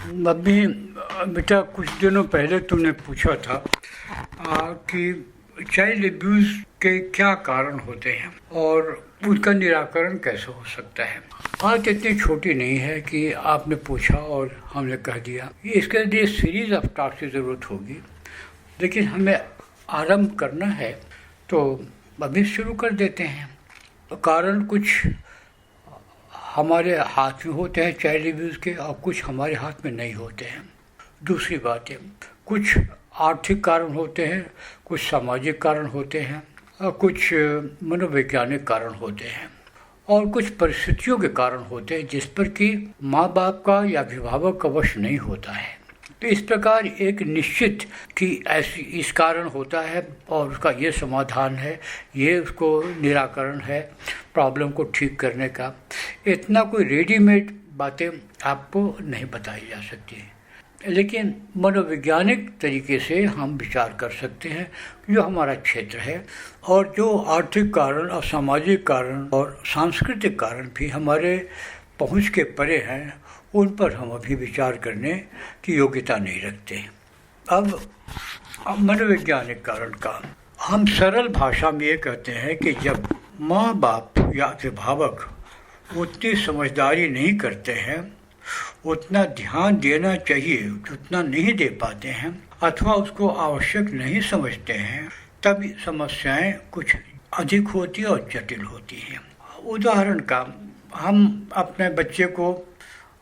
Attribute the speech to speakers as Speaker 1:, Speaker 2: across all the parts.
Speaker 1: अभी बेटा कुछ दिनों पहले तुमने पूछा था कि चाइल्ड एब्यूज़ के क्या कारण होते हैं और उसका निराकरण कैसे हो सकता है। बात इतनी छोटी नहीं है कि आपने पूछा और हमने कह दिया। इसके लिए सीरीज़ ऑफ टॉक की ज़रूरत होगी, लेकिन हमें आरंभ करना है तो अभी शुरू कर देते हैं। कारण कुछ हमारे हाथ में होते हैं चाइल्ड एब्यूज़ के और कुछ हमारे हाथ में नहीं होते हैं। दूसरी बात है, कुछ आर्थिक कारण होते हैं, कुछ सामाजिक कारण होते हैं और कुछ मनोवैज्ञानिक कारण होते हैं और कुछ परिस्थितियों के कारण होते हैं जिस पर कि माँ बाप का या अभिभावक का वश नहीं होता है। तो इस प्रकार एक निश्चित कि ऐसी इस कारण होता है और उसका ये समाधान है, ये उसको निराकरण है प्रॉब्लम को ठीक करने का। इतना कोई रेडीमेड बातें आपको नहीं बताई जा सकती, लेकिन मनोवैज्ञानिक तरीके से हम विचार कर सकते हैं जो हमारा क्षेत्र है। और जो आर्थिक कारण और सामाजिक कारण और सांस्कृतिक कारण भी हमारे पहुंच के परे हैं, उन पर हम अभी विचार करने की योग्यता नहीं रखते। अब मनोवैज्ञानिक कारण का हम सरल भाषा में ये कहते हैं कि जब माँ बाप या अभिभावक उतनी समझदारी नहीं करते हैं, उतना ध्यान देना चाहिए उतना नहीं दे पाते हैं अथवा उसको आवश्यक नहीं समझते हैं, तब समस्याएं कुछ अधिक होती और जटिल होती हैं। उदाहरण का, हम अपने बच्चे को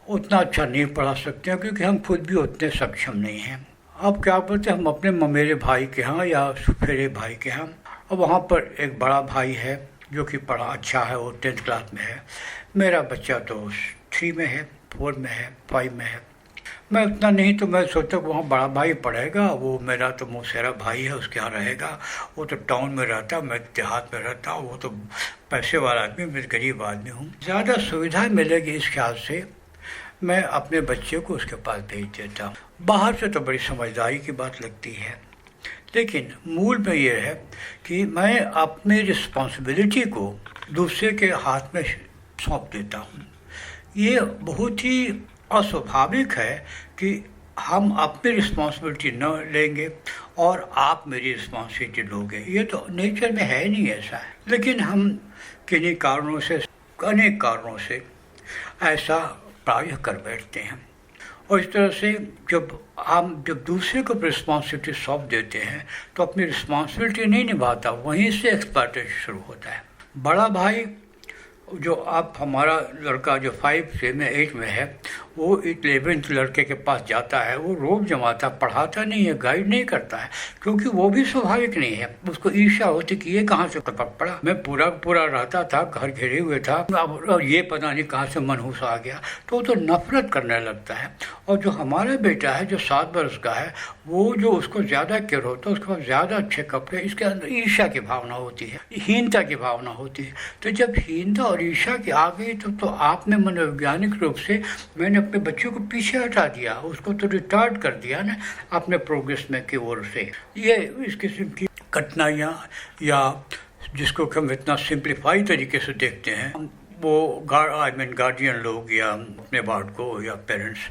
Speaker 1: उतना अच्छा नहीं पढ़ा सकते हैं क्योंकि हम खुद भी उतने सक्षम नहीं हैं। अब क्या बोलते हैं, हम अपने ममेरे भाई के यहाँ या सुफेरे भाई के यहाँ, और वहाँ पर एक बड़ा भाई है जो कि पढ़ा अच्छा है, वो 10th क्लास में है। मेरा बच्चा तो 3 में है, 4 में है, 5 में है। मैं उतना नहीं, तो मैं सोचता वहाँ बड़ा भाई पढ़ेगा, वो मेरा तो मौसेरा भाई है, उसके यहाँ रहेगा। वो तो टाउन में रहता, मैं देहात में रहता हूँ, वो तो पैसे वाला आदमी, मैं गरीब आदमी हूँ। ज़्यादा सुविधा मिलेगी इस ख्याल से मैं अपने बच्चे को उसके पास भेज देता हूँ। बाहर से तो बड़ी समझदारी की बात लगती है, लेकिन मूल में ये है कि मैं अपनी रिस्पॉन्सिबिलिटी को दूसरे के हाथ में सौंप देता हूँ। ये बहुत ही अस्वाभाविक है कि हम अपनी रिस्पॉन्सिबिलिटी न लेंगे और आप मेरी रिस्पॉन्सिबिलिटी लोगे। ये तो नेचर में है नहीं ऐसा है, लेकिन हम किन्हीं कारणों से, अनेक कारणों से ऐसा प्रायः कर बैठते हैं। और इस तरह से जब दूसरे को रिस्पॉन्सिबिलिटी सौंप देते हैं तो अपनी रिस्पॉन्सिबिलिटी नहीं निभाता, वहीं से एक्सप्लॉयटेशन शुरू होता है। बड़ा भाई जो अब हमारा लड़का जो 5 से में 8 में है, वो 11th लड़के के पास जाता है, वो रोब जमाता, पढ़ाता नहीं है, गाइड नहीं करता है, क्योंकि वो भी स्वाभाविक नहीं है। उसको ईर्ष्या होती कि ये कहाँ से पढ़ा, मैं पूरा रहता था, घर घेरे हुए था, अब ये पता नहीं कहाँ से मनहूस आ गया, तो नफरत करने लगता है। और जो हमारा बेटा है जो 7 वर्ष का है, वो जो उसको ज़्यादा केयर होता है, उसके पास ज़्यादा अच्छे कपड़े, इसके अंदर ईर्ष्या की भावना होती है, हीनता की भावना होती है। तो जब हीनता और ईर्ष्या की आ गई तो आपने मनोवैज्ञानिक रूप से, मैंने अपने बच्चों को पीछे हटा दिया, उसको तो रिटार्ड कर दिया ना अपने प्रोग्रेस में की ओर से। ये इस किस्म की कठिनाइयाँ, या जिसको हम इतना सिंप्लीफाई तरीके से देखते हैं, वो गार्डियन लोग या अपने बाप को या पेरेंट्स,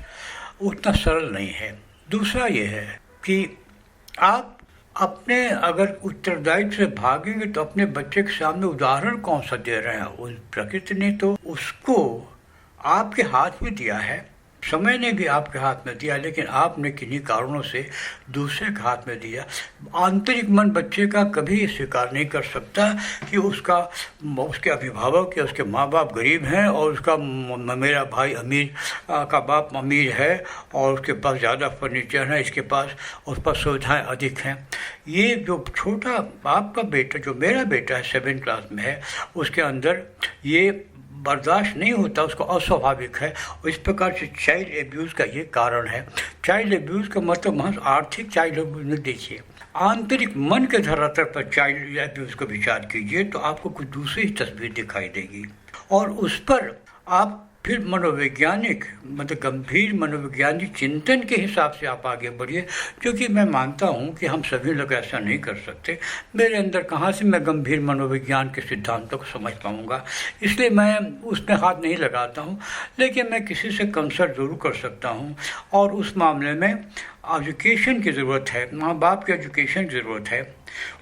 Speaker 1: उतना सरल नहीं है। दूसरा ये है कि आप अपने अगर उत्तरदायित्व से भागेंगे तो अपने बच्चे के सामने उदाहरण कौन सा दे रहे हैं। उस प्रकृति ने तो उसको आपके हाथ में दिया है, समय ने भी आपके हाथ में दिया, लेकिन आपने किन्हीं कारणों से दूसरे के हाथ में दिया। आंतरिक मन बच्चे का कभी स्वीकार नहीं कर सकता कि उसके अभिभावक या उसके माँ बाप गरीब हैं और उसका मेरा भाई अमीर का बाप अमीर है और उसके पास ज़्यादा फर्नीचर है, इसके पास उस पर सुविधाएँ अधिक हैं। ये जो छोटा आपका बेटा, जो मेरा बेटा है 7th क्लास में है, उसके अंदर ये बर्दाश्त नहीं होता, उसको अस्वाभाविक है। और इस प्रकार से चाइल्ड एब्यूज़ का ये कारण है। चाइल्ड एब्यूज़ का मतलब महज आर्थिक चाइल्ड एब्यूज़ न देखिए, आंतरिक मन के धरातल पर चाइल्ड एब्यूज़ का विचार कीजिए तो आपको कुछ दूसरी तस्वीर दिखाई देगी और उस पर आप फिर मनोवैज्ञानिक मतलब गंभीर मनोवैज्ञानिक चिंतन के हिसाब से आप आगे बढ़िए, क्योंकि मैं मानता हूँ कि हम सभी लोग ऐसा नहीं कर सकते। मेरे अंदर कहाँ से मैं गंभीर मनोविज्ञान के सिद्धांतों को समझ पाऊँगा, इसलिए मैं उसमें हाथ नहीं लगाता हूँ। लेकिन मैं किसी से कंसल्ट ज़रूर कर सकता हूँ, और उस मामले में एजुकेशन की ज़रूरत है, माँ बाप की एजुकेशन की ज़रूरत है।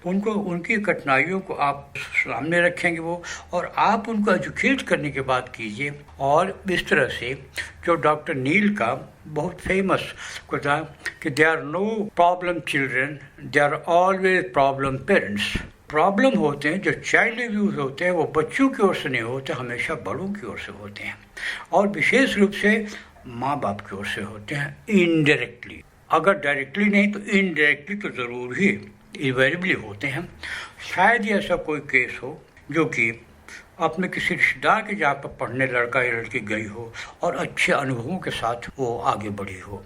Speaker 1: उनको उनकी कठिनाइयों को आप सामने रखेंगे वो, और आप उनको एजुकेट करने की बात कीजिए। और इस तरह से जो डॉक्टर नील का बहुत फेमस था कि they are no problem children, they are always problem parents. प्रॉब्लम होते हैं जो चाइल्ड एब्यूज होते हैं वो बच्चों की ओर से नहीं होते, हमेशा बड़ों की ओर से होते हैं, और विशेष रूप से माँ बाप की ओर से होते हैं इनडायरेक्टली। अगर डायरेक्टली नहीं तो इनडायरेक्टली तो ज़रूर ही इनवेरिएबली होते हैं। शायद ही ऐसा कोई केस हो जो कि अपने किसी रिश्तेदार के जहाँ पर पढ़ने लड़का या लड़की गई हो और अच्छे अनुभवों के साथ वो आगे बढ़ी हो।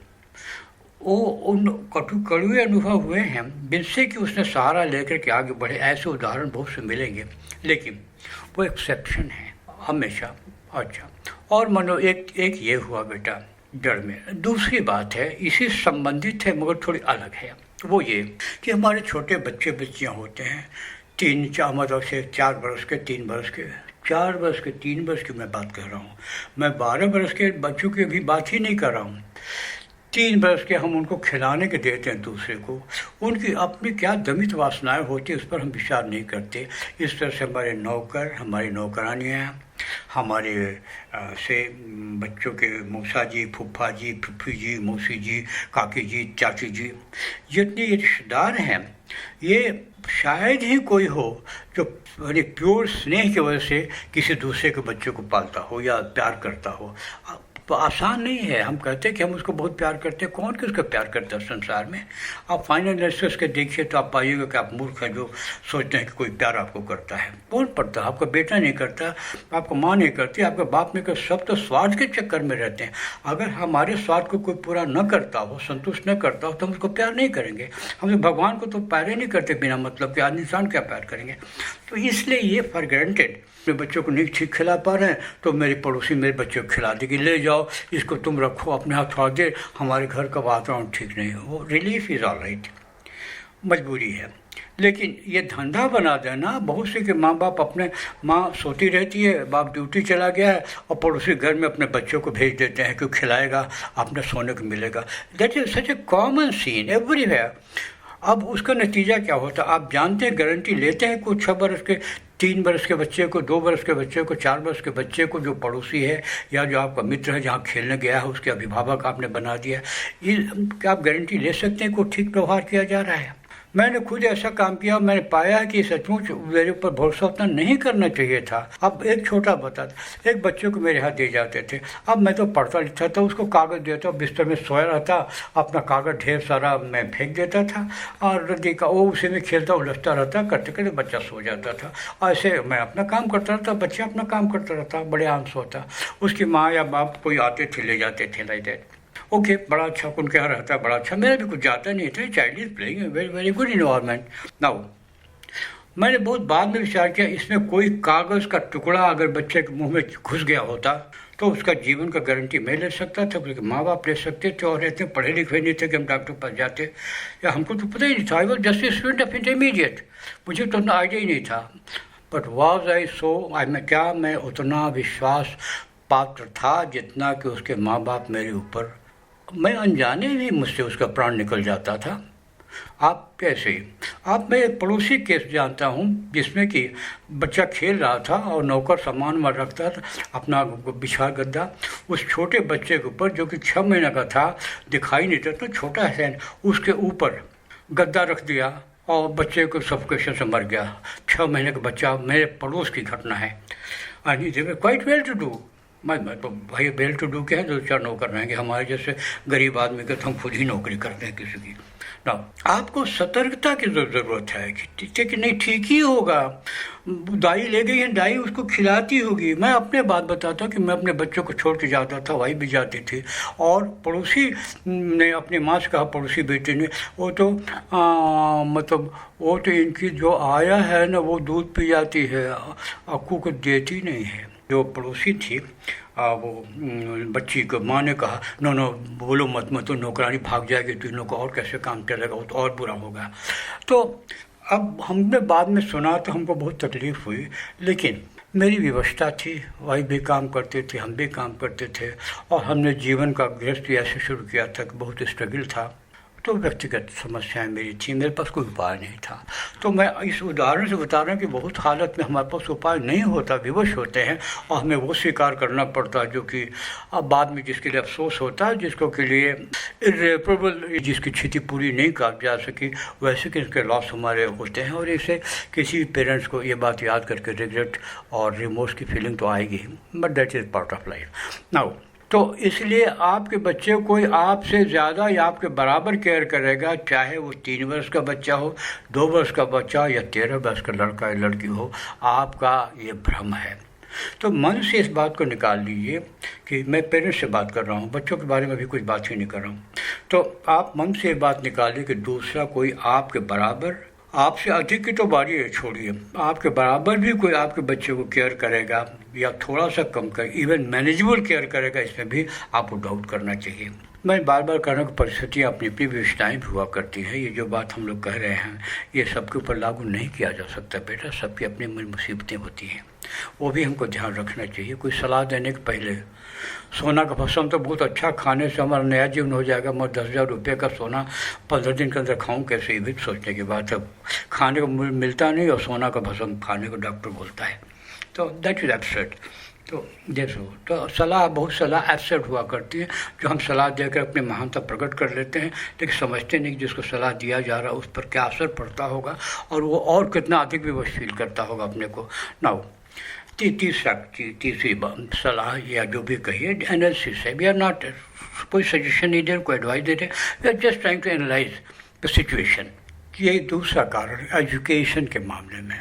Speaker 1: वो उन कड़वे अनुभव हुए हैं जिनसे कि उसने सहारा लेकर के आगे बढ़े, ऐसे उदाहरण बहुत से मिलेंगे, लेकिन वो एक्सेप्शन है हमेशा। अच्छा, और मानो एक ये हुआ बेटा जड़ में। दूसरी बात है, इसी संबंधित है मगर थोड़ी अलग है, वो ये कि हमारे छोटे बच्चे बच्चियाँ होते हैं 3-4 मतलब से 4 बरस के 3 बरस के 4 बरस के 3 बरस की मैं बात कर रहा हूँ। मैं 12 बरस के बच्चों की भी बात ही नहीं कर रहा हूँ। 3 बरस के हम उनको खिलाने के देते हैं दूसरे को, उनकी अपनी क्या दमित वासनाएं होती है उस पर हम विचार नहीं करते। इस तरह से हमारे नौकर, हमारी नौकरानियाँ, हमारे से बच्चों के मौसा जी, फूफा जी, फूफी जी, मौसी जी, काकी जी, चाची जी, जितने ये रिश्तेदार हैं, ये शायद ही कोई हो जो प्योर स्नेह की वजह से किसी दूसरे के बच्चे को पालता हो या प्यार करता हो। तो आसान नहीं है। हम कहते हैं कि हम उसको बहुत प्यार करते हैं, कौन किसको प्यार करता है संसार में? आप फाइनल एनालिसिस के देखिए तो आप पाइएगा कि आप मूर्ख हैं जो सोचते हैं कि कोई प्यार आपको करता है। कौन पड़ता है? आपका बेटा नहीं करता, आपको माँ नहीं करती, आपका बाप नहीं करता, सब तो स्वार्थ के चक्कर में रहते हैं। अगर हमारे स्वार्थ को कोई पूरा न करता हो, संतुष्ट न करता हो, तो हम उसको प्यार नहीं करेंगे। हम तो भगवान को तो प्यार ही नहीं करते बिना मतलब के, आज इंसान क्या प्यार करेंगे? तो इसलिए ये फॉर ग्रांटेड, अपने बच्चों को नहीं ठीक खिला पा रहे हैं तो मेरी पड़ोसी मेरे बच्चे को खिला देगी, ले जाओ इसको तुम रखो अपने हाथ, थोड़ा देर हमारे घर का वातावरण ठीक नहीं हो, वो रिलीफ इज़ ऑल राइट, मजबूरी है। लेकिन ये धंधा बना देना बहुत से कि माँ बाप अपने, माँ सोती रहती है, बाप ड्यूटी चला गया है और पड़ोसी घर में अपने बच्चों को भेज देते हैं कि खिलाएगा, अपने सोने को मिलेगा। That is such a common scene everywhere. अब उसका नतीजा क्या होता है आप जानते हैं, गारंटी लेते हैं कुछ 6 बरस के 3 बरस के बच्चे को, 2 बरस के बच्चे को, 4 बरस के बच्चे को, जो पड़ोसी है या जो आपका मित्र है जहाँ खेलने गया है उसके अभिभावक आपने बना दिया, ये क्या आप गारंटी ले सकते हैं को ठीक व्यवहार किया जा रहा है? मैंने खुद ऐसा काम किया, मैंने पाया कि सचमुच मेरे ऊपर भरोसा उतना नहीं करना चाहिए था। अब एक छोटा बता, एक बच्चे को मेरे हाथ दे जाते थे, अब मैं तो पढ़ता लिखता था, उसको कागज़ देता, बिस्तर में सोया रहता, अपना कागज़ ढेर सारा मैं फेंक देता था और देखा वो उसी में खेलता उलझता रहता, करते करते बच्चा सो जाता था। ऐसे मैं अपना काम करता रहता, बच्चा अपना काम करता रहता, बड़े आम सोता। उसकी माँ या बाप कोई आते थे, ले जाते थे, लाइक दैट। ओके, बड़ा अच्छा उनके यहाँ रहता है, बड़ा अच्छा। मेरा भी कुछ जाता नहीं था, child is playing very very good environment. Now मैंने बहुत बाद में विचार किया, इसमें कोई कागज़ का टुकड़ा अगर बच्चे के मुंह में घुस गया होता तो उसका जीवन का गारंटी मैं ले सकता था, क्योंकि माँ बाप ले सकते थे, और इतने पढ़े लिखे नहीं थे कि हम डॉक्टर पास जाते, या हमको तो पता ही नहीं था। I was just student of intermediate, मुझे तो उतना आइडिया ही नहीं था। बट वॉज आई सो, क्या मैं उतना विश्वास पात्र था जितना कि उसके माँ बाप मेरे ऊपर, मैं अनजाने भी मुझसे उसका प्राण निकल जाता था। आप कैसे? आप, मैं एक पड़ोसी केस जानता हूँ जिसमें कि बच्चा खेल रहा था और नौकर सामान में रखता था अपना बिछा गद्दा, उस छोटे बच्चे के ऊपर जो कि 6 महीने का था, दिखाई नहीं देता, छोटा है, उसके ऊपर गद्दा रख दिया और बच्चे को सफोकेशन से मर गया। 6 महीने का बच्चा, मेरे पड़ोस की घटना है। And they were quite well to do. मैं तो भाई वेल टू डू क्या है, 2-4 नौकर रहेंगे, हमारे जैसे गरीब आदमी के तो हम खुद ही नौकरी करते हैं किसी की ना। आपको सतर्कता की ज़रूरत है कि नहीं ठीक ही होगा। दाई ले गई है, दाई उसको खिलाती होगी। मैं अपने बात बताता हूँ कि मैं अपने बच्चों को छोड़ के जाता था, वही भी जाती थी, और पड़ोसी ने अपनी माँ से कहा, पड़ोसी बेटे ने, वो तो मतलब वो तो इनकी जो आया है ना वो दूध पी जाती है, अक्कू को देती नहीं है। जो पड़ोसी थी वो बच्ची को माँ ने कहा नो नो बोलो मत मत, तो नौकरानी भाग जाएगी तो इन लोग को और कैसे काम चलेगा, वो तो और बुरा होगा। तो अब हमने बाद में सुना तो हमको बहुत तकलीफ़ हुई, लेकिन मेरी व्यवस्था थी, वाइफ भी काम करते थे, हम भी काम करते थे, और हमने जीवन का गृहस्थी ऐसे शुरू किया था कि बहुत स्ट्रगल था। तो व्यक्तिगत समस्याएं मेरी थी, मेरे पास कोई उपाय नहीं था। तो मैं इस उदाहरण से बता रहा हूँ कि बहुत हालत में हमारे पास उपाय नहीं होता, विवश होते हैं, और हमें वो स्वीकार करना पड़ता है जो कि अब बाद में जिसके लिए अफसोस होता है, जिसको के लिए इर्रेपरेबल, जिसकी क्षति पूरी नहीं कर जा सकी, वैसे कि इसके लॉस हमारे होते हैं। और इसे किसी पेरेंट्स को ये बात याद करके रिग्रेट और रिमोर्स की फीलिंग तो आएगी, but that is part of life. Now तो इसलिए आपके बच्चे कोई आपसे ज़्यादा या आपके बराबर केयर करेगा, चाहे वो 3 वर्ष का बच्चा हो, 2 वर्ष का बच्चा या 13 वर्ष का लड़का या लड़की हो, आपका ये भ्रम है। तो मन से इस बात को निकाल लीजिए कि मैं पेरेंट्स से बात कर रहा हूँ, बच्चों के बारे में भी कुछ बात ही नहीं कर रहा हूँ। तो आप मन से ये बात निकालिए कि दूसरा कोई आपके बराबर, आपसे अधिक की तो बारी छोड़िए, आपके बराबर भी कोई आपके बच्चे को केयर करेगा या थोड़ा सा कम कर, इवन मैनेजेबल केयर करेगा, इसमें भी आपको डाउट करना चाहिए। मैं बार बार कहना कि परिस्थितियाँ अपनी अपनी विशेषताएँ भी हुआ करती हैं। ये जो बात हम लोग कह रहे हैं ये सबके ऊपर लागू नहीं किया जा सकता बेटा, सबकी अपनी मुसीबतें होती हैं, वो भी हमको ध्यान रखना चाहिए। कोई सलाह देने के पहले सोना का भस्म तो बहुत अच्छा, खाने से हमारा नया जीवन हो जाएगा, मैं 10,000 रुपये का सोना 15 दिन के अंदर खाऊं कैसे, ये भी सोचने की बात है। खाने को मिलता नहीं और सोना का भस्म खाने को डॉक्टर बोलता है, तो दैट इज़ एब्सर्ड। तो जैसे तो सलाह, बहुत सलाह एब्सर्ड हुआ करती है, जो हम सलाह देकर अपनी महानता प्रकट कर लेते हैं, लेकिन समझते नहीं कि जिसको सलाह दिया जा रहा है उस पर क्या असर पड़ता होगा और वो और कितना अधिक विवश फील करता होगा अपने को। नाउ तीसरी सलाह या जो भी कहिए, एनालिसिस है। वी आर नॉट कोई सजेशन नहीं दे रहे, कोई एडवाइस दे रहे, we are just trying to analyse the situation. यही दूसरा कारण एजुकेशन के मामले में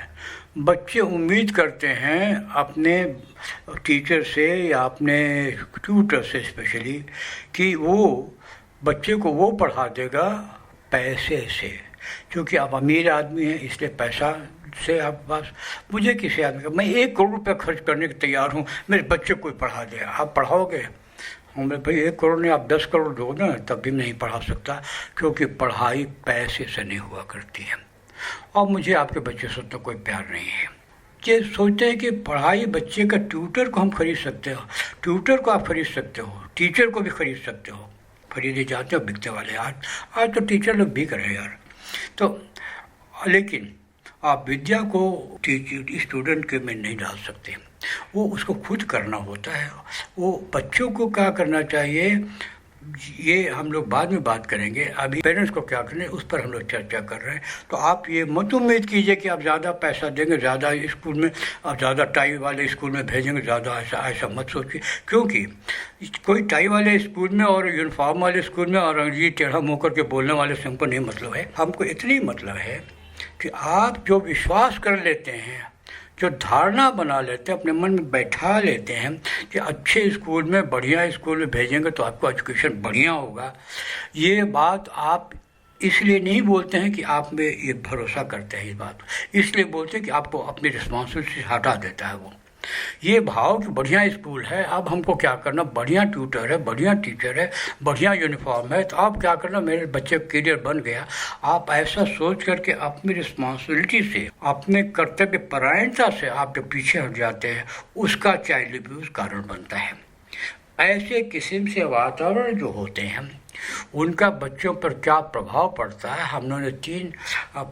Speaker 1: बच्चे उम्मीद करते हैं अपने टीचर से या अपने ट्यूटर से स्पेशली कि वो बच्चे को वो पढ़ा देगा पैसे से, क्योंकि आप अमीर आदमी हैं इसलिए पैसा से आप पास, मुझे किसी आदमी का, मैं 1 करोड़ रुपये खर्च करने को तैयार हूँ, मेरे बच्चे को पढ़ा दे, आप पढ़ाओगे? मैं भाई 1 करोड़ नहीं, आप 10 करोड़ दो ना, तब भी नहीं पढ़ा सकता, क्योंकि पढ़ाई पैसे से नहीं हुआ करती है। और मुझे आपके बच्चे से तो कोई प्यार नहीं है। ये सोचते हैं कि पढ़ाई बच्चे का, ट्यूटर को हम खरीद सकते हो, ट्यूटर को आप खरीद सकते हो, टीचर को भी खरीद सकते हो, खरीदे जाते हो बिकते वाले। आज तो टीचर लोग बिक रहे हैं यार। तो लेकिन आप विद्या को स्टूडेंट के में नहीं डाल सकते, वो उसको खुद करना होता है। वो बच्चों को क्या करना चाहिए ये हम लोग बाद में बात करेंगे, अभी पेरेंट्स को क्या करना है उस पर हम लोग चर्चा कर रहे हैं। तो आप ये मत उम्मीद कीजिए कि आप ज़्यादा पैसा देंगे, ज़्यादा स्कूल में, आप ज़्यादा टाई वाले स्कूल में भेजेंगे, ज़्यादा ऐसा मत सोचिए, क्योंकि कोई टाई वाले स्कूल में और यूनिफॉर्म वाले स्कूल में और अंग्रेजी टेढ़ा मुँह करके बोलने वाले से हमको नहीं मतलब है। हमको इतनी मतलब है कि आप जो विश्वास कर लेते हैं, जो धारणा बना लेते हैं, अपने मन में बैठा लेते हैं कि अच्छे स्कूल में, बढ़िया स्कूल में भेजेंगे तो आपको एजुकेशन बढ़िया होगा, ये बात आप इसलिए नहीं बोलते हैं कि आप में ये भरोसा करते हैं, इस बात इसलिए बोलते हैं कि आपको अपनी रिस्पॉन्सिबिलिटी हटा देता है वो। ये भाव कि बढ़िया स्कूल है, अब हमको क्या करना, बढ़िया ट्यूटर है, बढ़िया टीचर है, बढ़िया यूनिफॉर्म है, तो आप क्या करना, मेरे बच्चे का करियर बन गया। आप ऐसा सोच करके अपनी रिस्पॉन्सिबिलिटी से, अपने कर्तव्य परायणता से आप जो पीछे हट जाते हैं, उसका चाइल्ड अब्यूज कारण बनता है। ऐसे किस्म से वातावरण जो होते हैं उनका बच्चों पर क्या प्रभाव पड़ता है, हम लोगों ने 3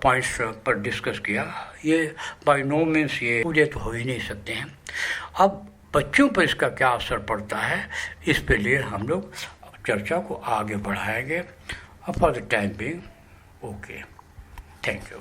Speaker 1: पॉइंट्स पर डिस्कस किया। ये बाय नो मीन्स ये पूरे तो हो ही नहीं सकते हैं। अब बच्चों पर इसका क्या असर पड़ता है, इस पे लिए हम लोग चर्चा को आगे बढ़ाएंगे। For the time being okay, thank you.